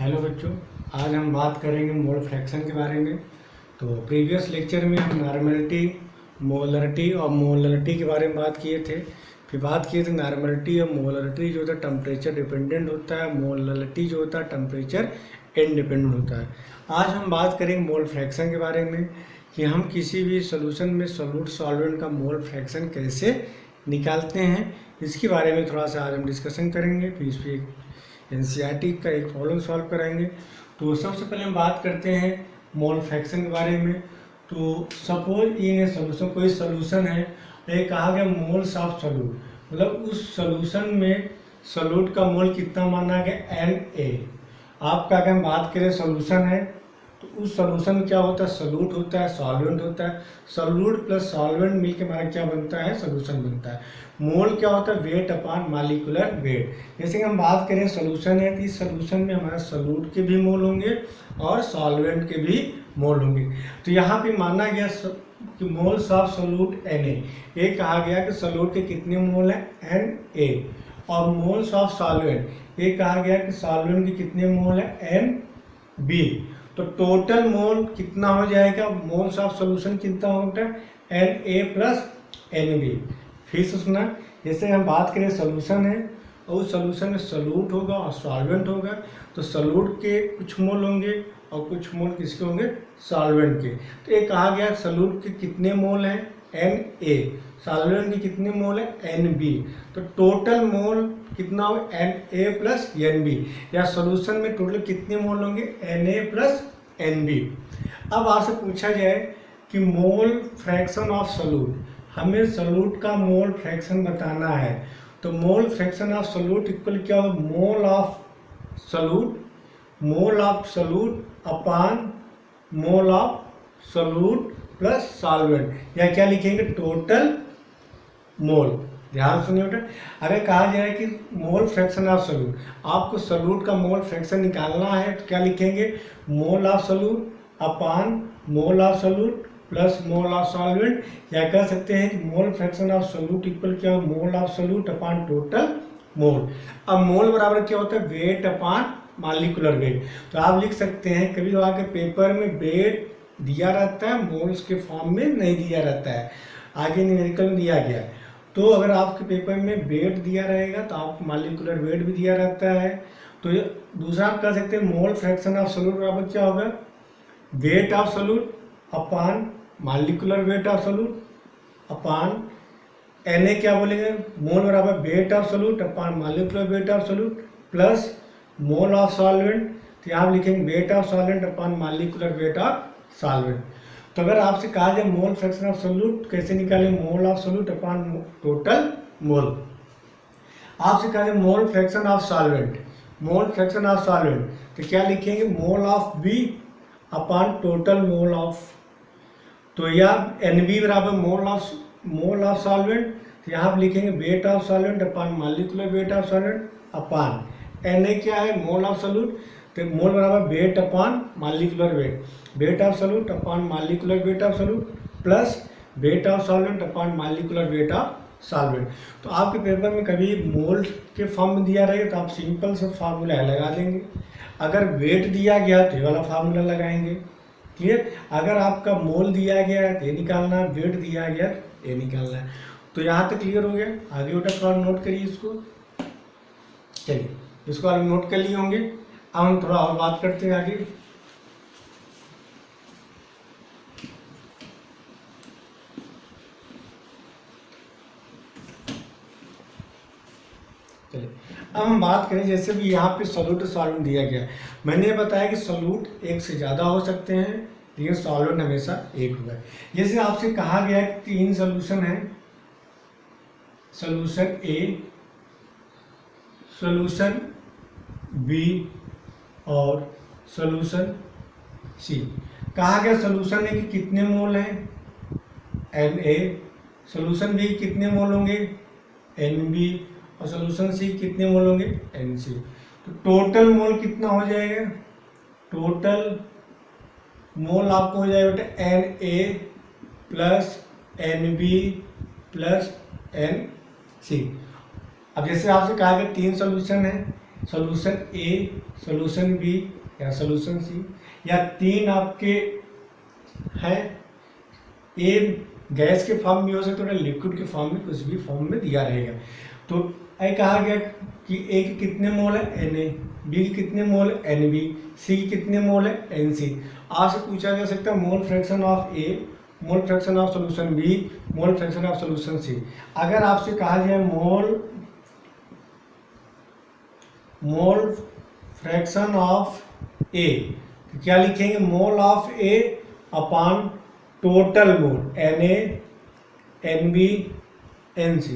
Hello बच्चों, आज हम बात करेंगे मोल फ्रैक्शन के बारे में। तो प्रीवियस लेक्चर में हम नॉर्मलिटी, मोलरिटी और मोलरिटी के बारे में बात किए थे। फिर बात किए थे नॉर्मलिटी और मोलरिटी जो होता है टेम्परेचर डिपेंडेंट होता है, मोलरिटी जो होता है टेम्परेचर इंडिपेंडेंट होता है। आज हम बात करेंगे मोल फ्रैक्शन के बारे में कि हम किसी भी सोल्यूशन में सोल्यूट सॉल्वेंट का मोल फ्रैक्शन कैसे निकालते हैं, इसके बारे में थोड़ा सा आज हम डिस्कशन करेंगे। फिर इस पर एनसीईआरटी का एक प्रॉब्लम सॉल्व कराएंगे। तो सबसे पहले हम बात करते हैं मोल फ्रैक्शन के बारे में। तो सपोज इन सोल्यूशन, कोई सोल्यूशन है, ये कहा गया मोल्स ऑफ सोल्यूट, मतलब उस सोल्यूशन में सोल्यूट का मोल कितना माना गया Na। आपका अगर हम बात करें सोल्यूशन है तो उस सोल्यूशन में क्या होता है, सोल्यूट होता है, सॉल्वेंट होता है। सोल्यूट प्लस सॉल्वेंट मिलकर हमारा क्या बनता है, सोल्यूशन बनता है। मोल क्या होता है, वेट अपॉन मॉलिक्यूलर वेट। जैसे कि हम बात करें सोल्यूशन है तो इस सोल्यूशन में हमारे सोल्यूट के भी मोल होंगे और सॉल्वेंट के भी मोल होंगे। तो यहाँ पे माना गया कि मोल्स ऑफ सोल्यूट Na, ये कहा गया कि सोल्यूट के कितने मोल हैं Na, और मोल्स ऑफ सॉल्वेंट, ये कहा गया कि सॉल्वेंट के कितने मोल हैं Nb। तो टोटल मोल कितना हो जाएगा, मोल्स ऑफ सोल्यूशन कितना होता है Na प्लस Nb। फिर से सुना, जैसे हम बात करें सोल्यूशन है और उस सोल्यूशन में सोल्यूट होगा और सॉल्वेंट होगा, तो सोल्यूट के कुछ मोल होंगे और कुछ मोल किसके होंगे, सॉल्वेंट के। तो ये कहा गया सोल्यूट के कितने मोल हैं Na, सॉल्वेंट के कितने मोल हैं Nb। तो टोटल मोल कितना हो, Na प्लस Nb, या सोल्यूशन में टोटल कितने मोल होंगे, Na प्लस Nb। अब आपसे पूछा जाए कि मोल फ्रैक्शन ऑफ सोल्यूट, हमें सोल्यूट का मोल फ्रैक्शन बताना है। तो मोल फ्रैक्शन ऑफ सोल्यूट इक्वल क्या हो, mole of solute upon mole of solute plus solvent, या क्या लिखेंगे, टोटल मोल। ध्यान सुनिए बेटा, अगर कहा जाए कि मोल फ्रैक्शन ऑफ सोल्यूट, आपको सोल्यूट का मोल फ्रैक्शन निकालना है तो क्या लिखेंगे, mole of solute upon mole of solute plus mole of solvent, या कह सकते हैं कि मोल फ्रैक्शन ऑफ सोल्यूट इक्वल क्या हो, mole of solute upon total मोल। अब मोल बराबर क्या होता है, वेट अपॉन मॉलिक्यूलर वेट। तो आप लिख सकते हैं, कभी आपके पेपर में वेट दिया रहता है, मोल्स के फॉर्म में नहीं दिया रहता है, आगे न्यूमेरिकल में दिया गया है। तो अगर आपके पेपर में वेट दिया रहेगा तो आपको मॉलिक्यूलर वेट भी दिया रहता है। तो ये दूसरा आप कह सकते हैं मोल फ्रैक्शन ऑफ सोल्यूट बराबर क्या होगा, weight of solute upon molecular weight of solute upon Na, क्या बोलेंगे, मोल बराबर weight of solute upon molecular weight of solute plus mole of solvent. तो यहाँ लिखेंगे weight of solvent upon molecular weight of solvent. तो अगर आपसे कहा जाए मोल फ्रैक्शन ऑफ सोल्यूट कैसे निकालें, mole of solute upon total मोल। आपसे कहा जाए मोल फ्रैक्शन ऑफ सॉल्वेंट, तो क्या लिखेंगे, mole of B upon total mole of. तो या Nb बराबर मोल ऑफ सॉल्वेंट, तो यहाँ पर लिखेंगे weight of solvent upon molecular weight of solvent upon Na क्या है, मोल ऑफ सोल्यूट, तो मोल बराबर weight upon molecular weight, weight of solute upon molecular weight of solute plus weight of solvent upon molecular weight of solvent. तो आपके paper में कभी मोल के form में दिया रहेगा तो आप सिंपल से फार्मूला लगा देंगे। अगर वेट दिया गया तो ये वाला फार्मूला लगाएंगे, क्लियर। अगर आपका मोल दिया गया है तो ये निकालना है, वेट दिया गया तो ये निकालना है। तो यहाँ तक क्लियर हो गया। आगे बेटा थोड़ा नोट करिए इसको, चलिए इसको आप नोट कर लिए होंगे। अब हम थोड़ा और बात करते हैं आगे। चलिए अब हम बात करें, जैसे भी यहाँ पे सोल्यूट सॉल्वेंट दिया गया, मैंने बताया कि सोल्यूट एक से ज़्यादा हो सकते हैं लेकिन सॉल्वेंट हमेशा एक होगा। जैसे आपसे कहा गया कि तीन सोल्यूशन है, सोल्यूशन ए, सोल्यूशन बी और सोल्यूशन सी। कहा गया सोल्यूशन ए के कितने मोल हैं Na, सोल्यूशन बी कितने मोल होंगे Nb, और सोल्यूशन सी कितने मोल होंगे Nc। तो टोटल मोल कितना हो जाएगा, टोटल मोल आपको हो जाएगा बेटा Na plus Nb plus Nc। अब जैसे आपसे कहा गया तीन सोल्यूशन है, सॉल्यूशन ए, सॉल्यूशन बी या सॉल्यूशन सी, या 3 आपके हैं। ए गैस के फॉर्म में हो सकता है, लिक्विड के फॉर्म में, कुछ भी फॉर्म में दिया रहेगा। तो ए कहा गया कि ए के कितने मोल है Na, बी के कितने मोल है Nb, सी के कितने मोल है Nc। आपसे पूछा जा सकता है mole fraction of A, mole fraction of solution B, mole fraction of solution C. अगर आपसे कहा जाए मोल फ्रैक्शन ऑफ ए, तो क्या लिखेंगे? Mole of A upon total mole Na, Nb, Nc।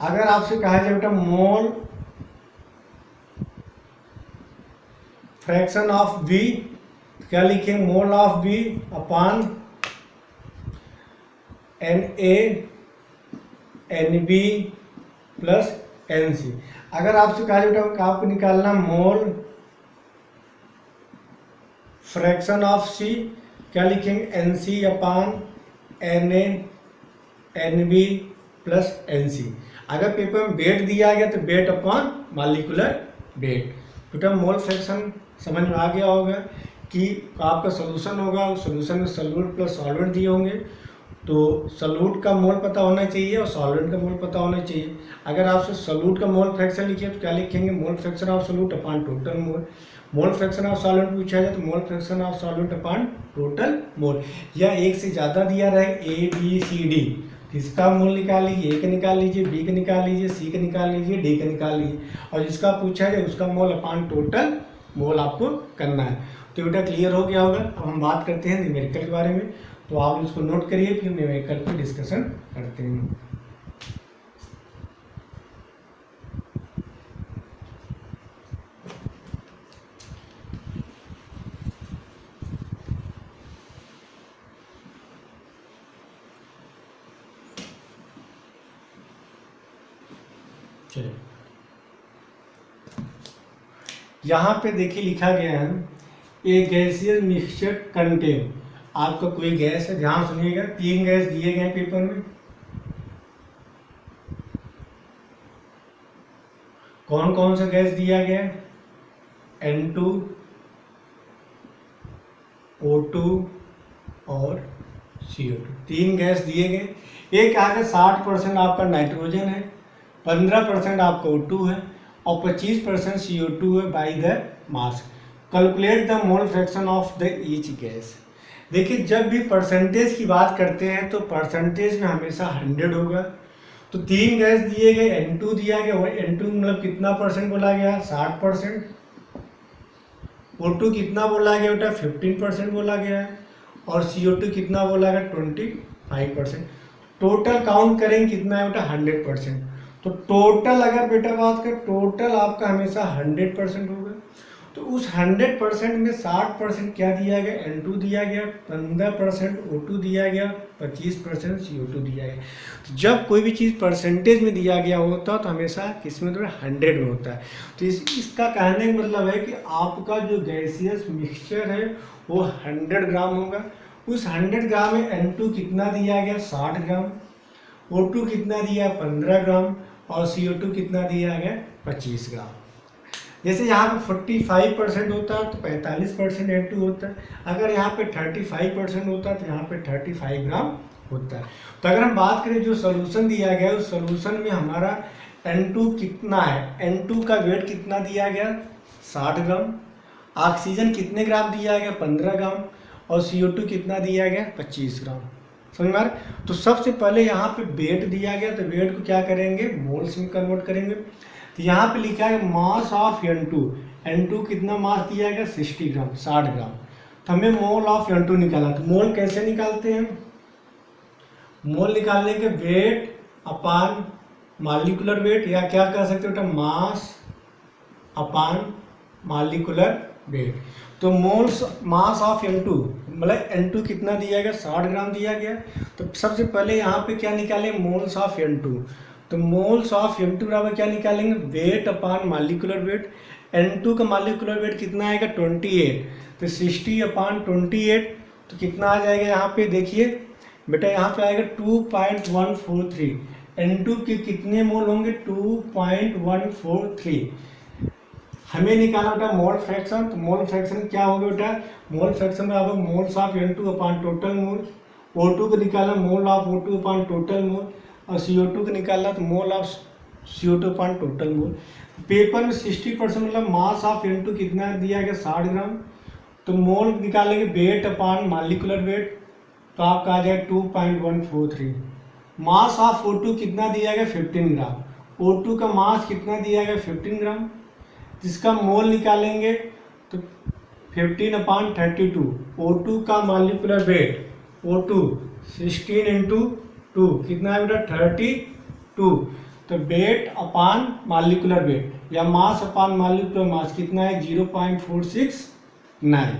अगर आपसे कहा जाए बेटा मोल फ्रैक्शन ऑफ बी, क्या लिखेंगे? Mole of B upon Na, Nb plus Nc। अगर आपसे कहा जाए बेटा आपको निकालना मोल फ्रैक्शन ऑफ सी, क्या लिखेंगे? Nc upon Na, Nb plus Nc। अगर पेपर में वेट दिया गया तो वेट अपॉन मॉलिक्यूलर वेट। बेटा मोल फ्रैक्शन समझ में आ गया होगा कि आपका सोल्यूशन होगा, उस सोल्यूशन में सॉल्यूट प्लस सॉल्वेंट दिए होंगे, तो सॉल्यूट का मोल पता होना चाहिए और सॉल्वेंट का मोल पता होना चाहिए। अगर आपसे सॉल्यूट का मोल फ्रैक्शन लिखिए तो क्या लिखेंगे? मोल fraction of solute upon total mole. Mole fraction of solvent पूछा जाए तो मोल fraction of solvent upon total मोल। या एक से ज़्यादा दिया रहे ए बी सी डी, इसका मोल निकाल लीजिए, ए का निकाल लीजिए, बी का निकाल लीजिए, सी का निकाल लीजिए, डी का निकाल लीजिए, और जिसका पूछा जाए उसका मोल अपॉन टोटल मोल आपको करना है। तो बेटा क्लियर हो गया होगा। अब हम बात करते हैं न्यूमेरिकल के बारे में, तो आप इसको नोट करिए, फिर न्यूमेरिकल पर डिस्कशन करते हैं। चलिए, यहाँ पे देखिए लिखा गया है ए गैसियस मिक्सचर कंटेन। आपका कोई गैस है, ध्यान सुनिएगा, 3 गैस दिए गए हैं पेपर में। कौन कौन सा गैस दिया गया है? N2, O2 और CO2, 3 गैस दिए गए। एक आगे 60% आपका नाइट्रोजन है, 15% आपका O2 है और 25% CO2 है by the mass. Calculate the mole fraction of the each gas. देखिए, जब भी परसेंटेज की बात करते हैं तो परसेंटेज में हमेशा 100 होगा। तो 3 गैस दिए गए, N2 दिया गया, N2 मतलब कितना परसेंट बोला गया? 60%। O2 कितना बोला गया बेटा? 15% बोला गया है। और CO2 कितना बोला गया? 25%। टोटल काउंट करेंगे कितना है बेटा? 100%। तो टोटल अगर बेटा बात कर, टोटल आपका हमेशा 100% होगा। तो उस 100% में 60% क्या दिया गया? N2 दिया गया, 15% O2 दिया गया, 25% CO2 दिया गया। तो जब कोई भी चीज़ परसेंटेज में दिया गया होता तो हमेशा किसमें? तो 100 में होता है। तो इसका कहने का मतलब है कि आपका जो गैसियस मिक्सचर है वो 100 ग्राम होगा। उस 100 ग्राम में N2 कितना दिया गया? 60 ग्राम, O2 कितना दिया? 15 ग्राम और CO2 कितना दिया गया? 25 ग्राम। जैसे यहाँ पे 45% होता है तो 45% N2 होता है। अगर यहाँ पे 35% होता है तो यहाँ पे 35 ग्राम होता है। तो अगर हम बात करें जो सोल्यूशन दिया गया है उस सोल्यूशन में हमारा N2 कितना है? N2 का वेट कितना दिया गया? 60 ग्राम। ऑक्सीजन कितने ग्राम दिया गया? 15 ग्राम। और CO2 कितना दिया गया? 25 ग्राम। समझ में आ रहा है? तो सबसे पहले यहाँ पे वेट दिया गया, तो वेट को क्या करेंगे? मोल्स में कन्वर्ट करेंगे। तो यहाँ पे लिखा है मास ऑफ N2। N2 कितना मास दिया गया? 60 ग्राम, 60 ग्राम। तो हमें मोल ऑफ N2 निकाला। तो मोल कैसे निकालते हैं? मोल निकालने के वेट अपान मॉलिक्यूलर वेट, या क्या कह सकते हो बेटा? मास अपान मॉलिक्यूलर वेट। तो मोल्स मास ऑफ N2 मतलब N2 कितना दिया गया? 60 ग्राम दिया गया। तो सबसे पहले यहाँ पे क्या निकाले? Moles of N2। तो मोल्स ऑफ N2 बराबर क्या निकालेंगे? वेट अपान मॉलिक्यूलर वेट। N2 का मॉलिक्यूलर वेट कितना आएगा? 28। तो 60 अपान 28 तो कितना आ जाएगा? यहाँ पे देखिए बेटा, यहाँ पे आएगा 2.143। N2 के कितने मोल होंगे? 2.143। हमें निकालना बेटा मोल फ्रैक्शन। तो मोल फ्रैक्शन क्या होगा बेटा, मोल फ्रैक्शन में आपको moles of N2 upon total mole, O2 को निकालना mole of O2 upon total मोल, और CO2 को निकालना तो mole of CO2 upon total mole. Paper में 60% मतलब मास ऑफ N2 कितना दिया गया 60 ग्राम। तो मोल निकालेंगे वेट अपॉन मॉलिक्यूलर वेट, तो आपका आ जाएगा 2.143। मास ऑफ O2 कितना दिया गया 15 ग्राम। O2 का मास कितना दिया गया 15 ग्राम, जिसका मोल निकालेंगे तो 15/32। O2 का मॉलिक्यूलर वेट O2 16 इंटू 2 कितना है बेटा 32। तो वेट अपॉन मॉलिक्यूलर वेट या मास अपॉन मॉलिक्यूलर मास कितना है 0.469।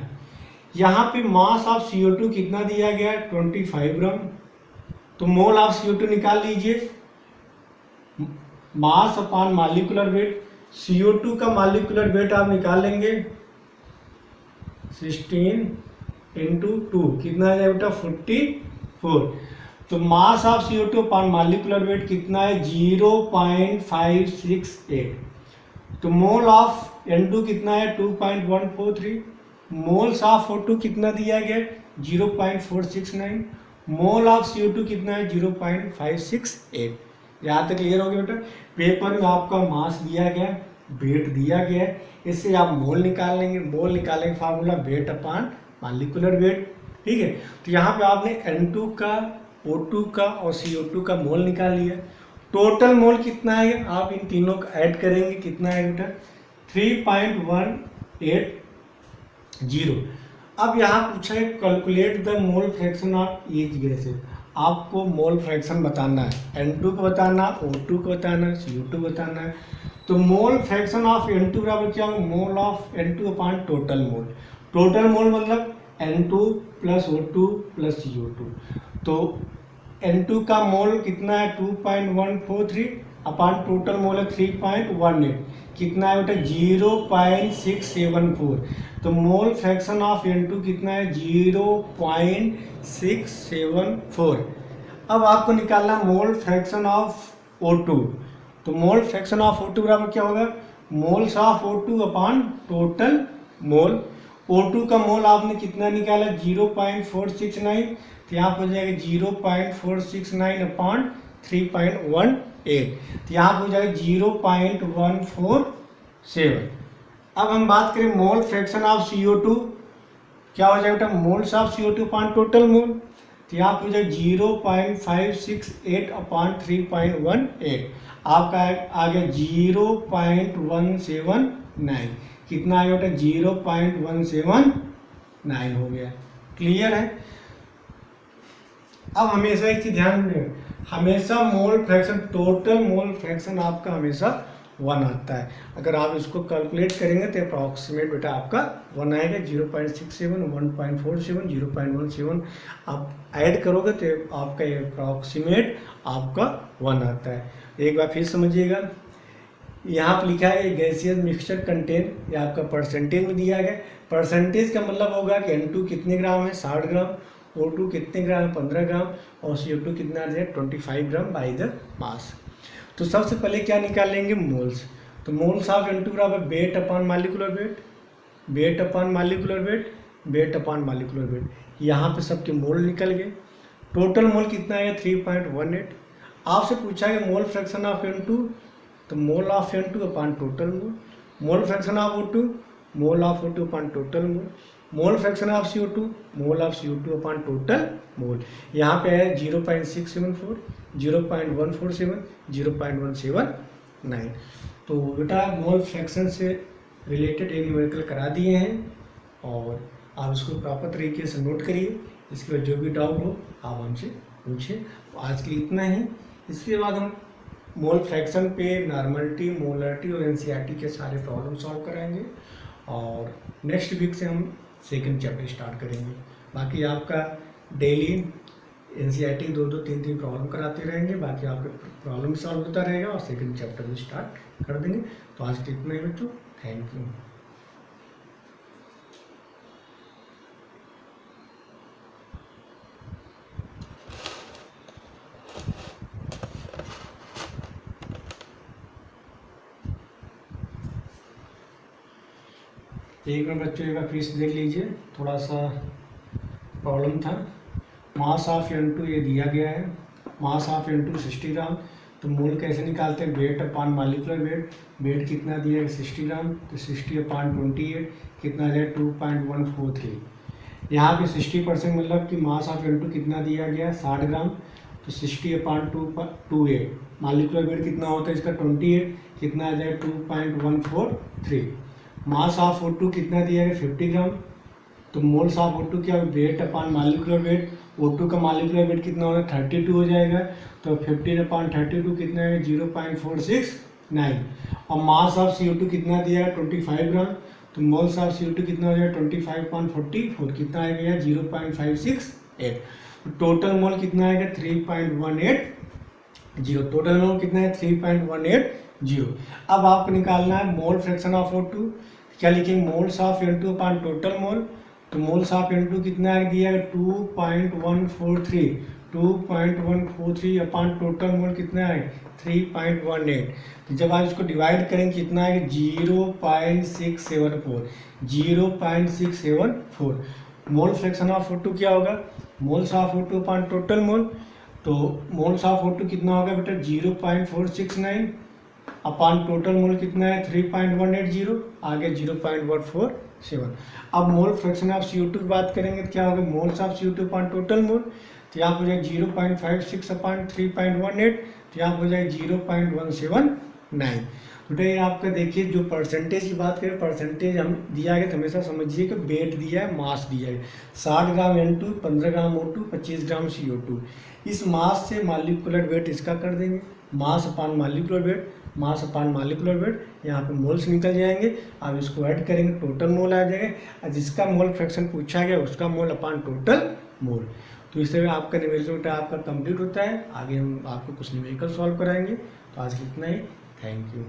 यहाँ पे मास ऑफ CO2 कितना दिया गया है 25 ग्राम। तो मोल ऑफ CO2 निकाल लीजिए, mass upon molecular weight. CO2 का मॉलिक्यूलर वेट आप निकाल लेंगे 16 इंटू 2 कितना है बेटा 44। तो mass of CO2 upon molecular weight कितना है 0.568। तो मोल ऑफ N2 कितना है 2.143। मोल्स ऑफ O2 कितना दिया गया 0.469। मोल ऑफ CO2 कितना है 0.568। यहाँ तक क्लियर हो गया बेटा। पेपर में आपका मास दिया गया, वेट दिया गया है, इससे आप मोल निकाल लेंगे। मोल निकालेंगे formula weight upon molecular weight, ठीक है। तो यहाँ पे आपने N2 का, O2 का और CO2 का मोल निकाल लिया। टोटल मोल कितना है आप इन तीनों का ऐड करेंगे कितना है बेटा 3.180। अब यहाँ पूछा है calculate the mole fraction of each gases. आपको मोल फ्रैक्शन बताना है, N2 को बताना, O2 को बताना, CO2 बताना है। तो मोल फ्रैक्शन ऑफ N2 बराबर क्या होगा mole of N2 upon total mole. Total mole मतलब N2 plus O2 plus CO2। तो N2 का मोल कितना है 2.143 अपॉन टोटल मोल है 3.18 कितना है बेटा 0.674। तो मोल फ्रैक्शन ऑफ N2 कितना है 0.674। अब आपको निकालना मोल फ्रैक्शन ऑफ O2। तो मोल फ्रैक्शन ऑफ O2 बराबर क्या होगा moles of O2 upon total mole. O2 का मोल आपने कितना निकाला 0.469, तो यहाँ पर हो जाएगा 0.469 अपॉन 3.18, तो यहाँ पर हो जाएगा 0.147। अब हम बात करें मोल फ्रैक्शन ऑफ CO2, क्या हो जाएगा बेटा moles of CO2 upon total मोल, तो यहाँ पर हो जाएगा 0.568 अपॉन 3.18, आपका आ गया 0.179। कितना आ गया बेटा 0.179 हो गया। क्लियर है। अब हमेशा एक चीज ध्यान रखें, हमेशा mole fraction total mole fraction आपका हमेशा 1 आता है। अगर आप इसको कैलकुलेट करेंगे तो अप्रॉक्सीमेट बेटा आपका 1 आएगा। 0.67 1.47 0.17 आप ऐड करोगे तो आपका अप्रॉक्सीमेट आपका 1 आता है। एक बार फिर समझिएगा, यहाँ पर लिखा है गैसियस मिक्सचर कंटेन, ये आपका परसेंटेज में दिया गया। परसेंटेज का मतलब होगा कि N2 कितने ग्राम है 60 ग्राम, O2 कितने ग्राम है 15 ग्राम और CO2 कितना है 25 ग्राम बाई द मास। तो सबसे पहले क्या निकालेंगे मोल्स। तो मोल्स ऑफ N2 बराबर weight upon molecular weight, weight upon molecular weight, weight upon molecular weight. यहाँ पे सबके मोल निकल गए। टोटल मोल कितना है 3.18। आपसे पूछा है मोल फ्रैक्शन ऑफ N2, तो mole of N2 upon total mole. Mole fraction of O2, mole of O2 upon total mole. Mole fraction of CO2, mole of CO2 upon total मोल। यहाँ पे है 0.674 0.147 0.179। तो बेटा मोल फ्रैक्शन से related एक numerical करा दिए हैं और आप इसको प्रॉपर तरीके से नोट करिए। इसके बाद जो भी डाउट हो आप हमसे पूछिए। तो आज के लिए इतना ही। इसके बाद हम मोल फ्रैक्शन पे नॉर्मलिटी, मोलरिटी और एनसीईआरटी के सारे प्रॉब्लम सॉल्व कराएंगे और नेक्स्ट वीक से हम सेकंड चैप्टर स्टार्ट करेंगे। बाकी आपका डेली एनसीईआरटी 2-3 प्रॉब्लम कराते रहेंगे, बाकी आपका प्रॉब्लम सॉल्व होता रहेगा और सेकंड चैप्टर भी स्टार्ट कर देंगे। तो आज के इतना ही बच्चों, थैंक यू। एक मिनट बच्चों, एक बार फिर से देख लीजिए, थोड़ा सा प्रॉब्लम था। मास ऑफ N2 ये दिया गया है, मास ऑफ N2 60 ग्राम। तो मोल कैसे निकालते हैं, वेट अपान मॉलिक्यूलर वेट। वेट कितना दिया है 60 ग्राम, तो 60 अपान 28 कितना आ जाए 2.143। यहाँ पे 60% मतलब कि मास ऑफ N2 कितना दिया गया 60 ग्राम, तो 60 अपान 2.28 मॉलिक्यूलर वेट कितना होता है इसका 28, कितना आ जाए 2.143। मास ऑफ O2 कितना दिया है 50 ग्राम, तो मोल्स ऑफ O2 क्या वेट अपान मॉलिक्यूलर वेट, O2 का मॉलिक्यूलर वेट कितना होगा 32 हो जाएगा, तो 15 अपान 32 कितना है 0.469। और मास ऑफ CO2 कितना दिया है 25 ग्राम, तो मोल्स ऑफ CO2 कितना हो जाएगा 25/44 कितना आएगा 0.568। टोटल मोल कितना आएगा 3.180। टोटल मोल कितना है 3.180। अब आपको निकालना है मोल फ्रैक्शन ऑफ O2। क्या लिखेंगे, moles of N2 upon total mole. तो मोल्स ऑफ N2 कितना दिया है 2.143, 2.143 अपान टोटल मोल कितना है 3.18। तो जब आप इसको डिवाइड करेंगे कितना है 0.674, 0.674। मोल फ्रैक्शन ऑफ O2 क्या होगा, moles of O2 upon total mole. तो मोल्स ऑफ O2 कितना होगा बेटा 0.469 अपान टोटल मोल कितना है 3.180, आगे 0.147। अब मोल फ्रैक्शन ऑफ CO2 की बात करेंगे तो क्या होगा, moles of CO2 upon total mole. तो यहाँ हो जाए 0.56 अपान 3.18, तो यहाँ हो जाए 0.179। तो ये आपका देखिए जो परसेंटेज की बात करें, परसेंटेज हम दिया गया तो हमेशा समझिए कि वेट दिया है, मास दिया है। 60 ग्राम N2, 15 ग्राम O2, 25 ग्राम CO2। इस मास से मॉलिक्यूलर वेट इसका कर देंगे, मास अपान मॉलिक्यूलर वेट, मास अपान मॉलिक्यूलर वेट, यहाँ पे मोल्स निकल जाएंगे। अब इसको ऐड करेंगे टोटल मोल आ जाएगा, और जिसका मोल फ्रैक्शन पूछा गया उसका मोल अपान टोटल मोल। तो इस तरह आपका न्यूमेरिकल आपका कंप्लीट होता है। आगे हम आपको कुछ न्यूमेरिकल सॉल्व कराएंगे। तो आज इतना ही, थैंक यू।